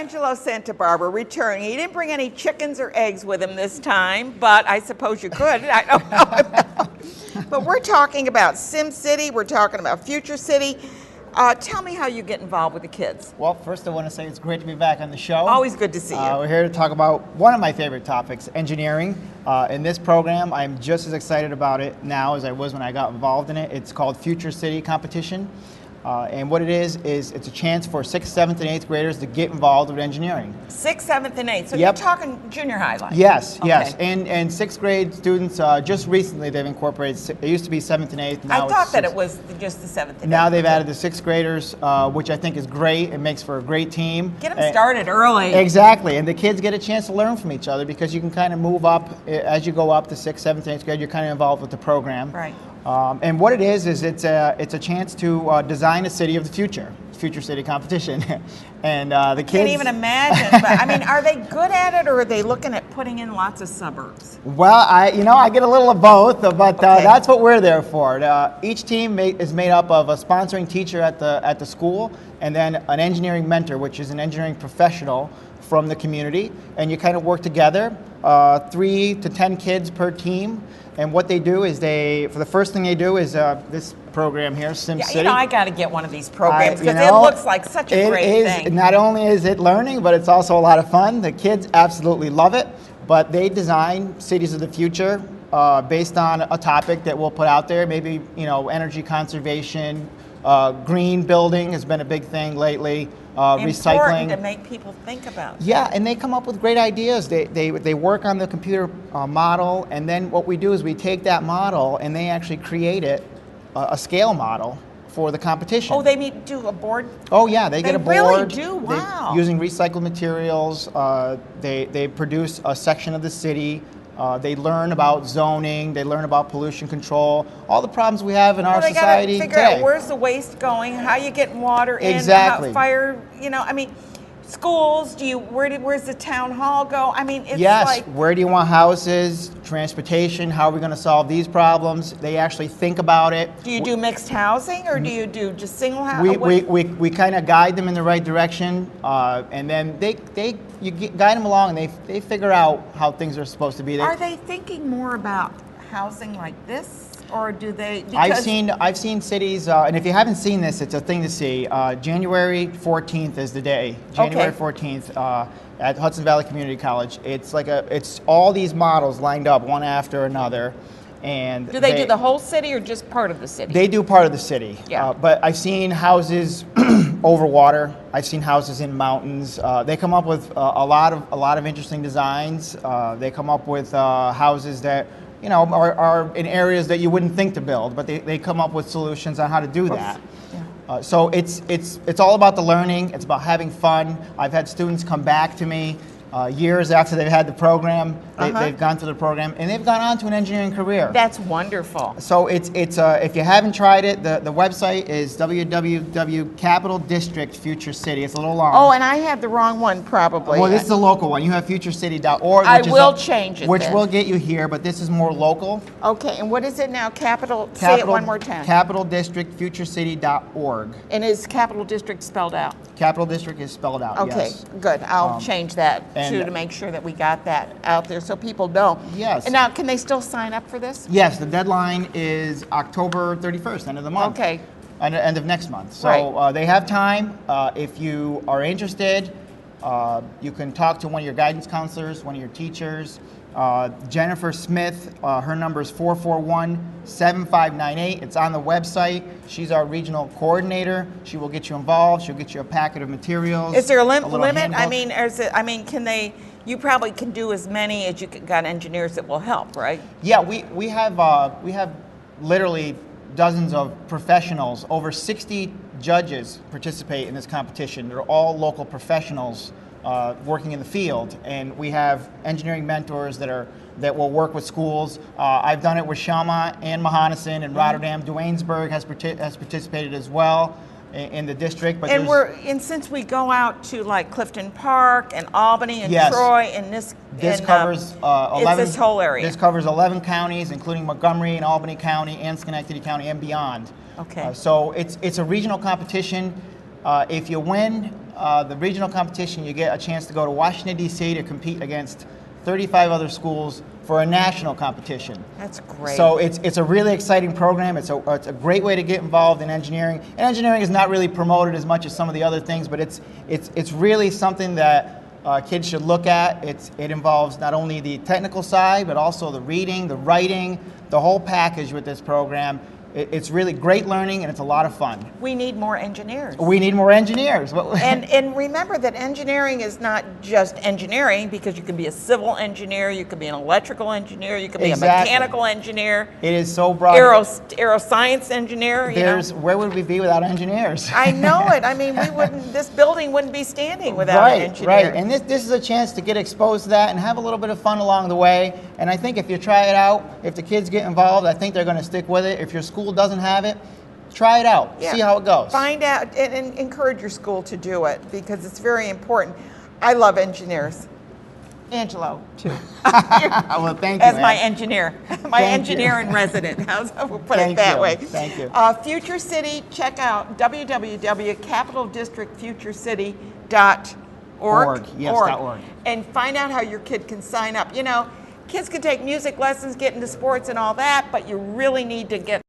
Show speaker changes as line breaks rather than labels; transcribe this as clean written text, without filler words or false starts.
Angelo Santabarbara returning. He didn't bring any chickens or eggs with him this time, but I suppose you could. I don't know. But we're talking about Sim City. We're talking about Future City. Tell me how you get involved with the kids.
Well, first I want to say it's great to be back on the show.
Always good to see you.
We're here to talk about one of my favorite topics, engineering. In this program, I'm just as excited about it now as I was when I got involved in it. It's called Future City Competition. And what it is it's a chance for 6th, 7th, and 8th graders to get involved with engineering.
6th, 7th, and 8th. So
Yep.
you're talking junior high like?
Yes,
Okay.
yes. And 6th grade students, just recently they've incorporated, it used to be 7th and 8th. Now
I thought
it's
that
6th.
it was just the 7th and 8th.
Now they've added the 6th graders, which I think is great. It makes for a great team.
Get them started early.
Exactly, and the kids get a chance to learn from each other because you can kind of move up as you go up to 6th, 7th, and 8th grade. You're kind of involved with the program.
Right.
And what it is it's a chance to design a city of the future, Future City Competition, and the kids
Can't even imagine. But I mean, are they good at it, or are they looking at putting in lots of suburbs?
Well, I get a little of both, but
Okay.
that's what we're there for. Each team is made up of a sponsoring teacher at the school, and then an engineering mentor, which is an engineering professional from the community, and you kind of work together, 3 to 10 kids per team. And what they do is for the first thing they do is this program here, Sim
Yeah,
City.
I got to get one of these programs
You
because it
know,
looks like such a great thing.
Not only is it learning, but it's also a lot of fun. The kids absolutely love it, but they design cities of the future based on a topic that we'll put out there. Maybe, energy conservation, green building has been a big thing lately. Recycling.
Important to make people think about.
Yeah, and they come up with great ideas. They work on the computer model, and then what we do is we take that model and they actually create it, a scale model for the competition.
Oh, they do a board?
Oh yeah, they get a board.
They really do, wow.
Using recycled materials, they produce a section of the city. They learn about zoning, they learn about pollution control, all the problems we have in our society
They got to figure
today.
out where's the waste going, how you get water in,
Exactly.
how fire, schools, where's the town hall go? I mean, it's
Yes,
like...
where do you want houses, transportation, how are we going to solve these problems? They actually think about it.
Do you do mixed housing, or do you do just single
We,
housing?
we kind of guide them in the right direction, and then you guide them along, and they figure out how things are supposed to be.
Are they thinking more about housing like this, or do they?
I've seen cities, and if you haven't seen this, it's a thing to see. January 14th is the day. January 14th at Hudson Valley Community College. It's all these models lined up one after another. And
do they do the whole city or just part of the city?
They do part of the city.
Yeah.
But I've seen houses over water. I've seen houses in mountains. They come up with a lot of interesting designs. They come up with houses that are in areas that you wouldn't think to build, but they come up with solutions on how to do that.
Yeah.
So it's all about the learning. It's about having fun. I've had students come back to me years after they've had the program. They've gone through the program and they've gone on to an engineering career.
That's wonderful.
So it's if you haven't tried it, the website is Capital District Future City. It's a little long.
Oh, and I have the wrong one probably.
Well, this is the local one. You have futurecity.org.
I will change it
Which
then.
will get you here, but this is more local.
Okay, and what is it now? Say it one more time.
Capital District Futurecity.org.
And is Capital District spelled out?
Capital District is spelled out,
Okay,
yes.
good. I'll change that
and-
to make sure that we got that out there so people know.
Yes.
And now, can they still sign up for this?
Yes, the deadline is October 31st, end of the month.
Okay.
End of next month. So
Right.
they have time. If you are interested, you can talk to one of your guidance counselors, one of your teachers. Jennifer Smith, her number is 441-7598. It's on the website. She's our regional coordinator. She will get you involved. She'll get you a packet of materials.
Is there a
little
limit?
handbook.
Can they? You probably can do as many as you got engineers that will help, right?
Yeah, we have literally dozens of professionals. Over 60 judges participate in this competition. They're all local professionals working in the field, and we have engineering mentors that will work with schools. I've done it with Shama and Mahonison and Rotterdam. Duanesburg has participated as well in the district. But
And since we go out to like Clifton Park and Albany and
Yes.
Troy and this
covers 11.
it's this whole area.
This covers 11 counties, including Montgomery and Albany County and Schenectady County and beyond.
Okay.
So it's a regional competition. If you win, the regional competition, you get a chance to go to Washington, D.C. to compete against 35 other schools for a national competition.
That's great.
So it's a really exciting program. It's a great way to get involved in engineering. And engineering is not really promoted as much as some of the other things, but it's really something that kids should look at. It involves not only the technical side, but also the reading, the writing, the whole package with this program. It's really great learning, and it's a lot of fun.
We need more engineers.
We need more engineers.
And remember that engineering is not just engineering, because you can be a civil engineer, you can be an electrical engineer, you can be
Exactly.
a mechanical engineer.
It is so broad.
Aeroscience engineer.
Where would we be without engineers?
I know it. I mean, this building wouldn't be standing without an engineer.
Right. And this is a chance to get exposed to that and have a little bit of fun along the way. And I think if you try it out, if the kids get involved, I think they're going to stick with it. If your school doesn't have it, try it out.
Yeah.
See how it goes.
Find out and encourage your school to do it, because it's very important. I love engineers. Angelo, too.
Well, thank you.
As my engineer. My
Thank
engineer
you.
in resident. We'll put
Thank
it that
you.
way.
Thank you.
Future City, check out www.capitaldistrictfuturecity.org.
Yes, .org.
And find out how your kid can sign up. You know, kids can take music lessons, get into sports and all that, but you really need to get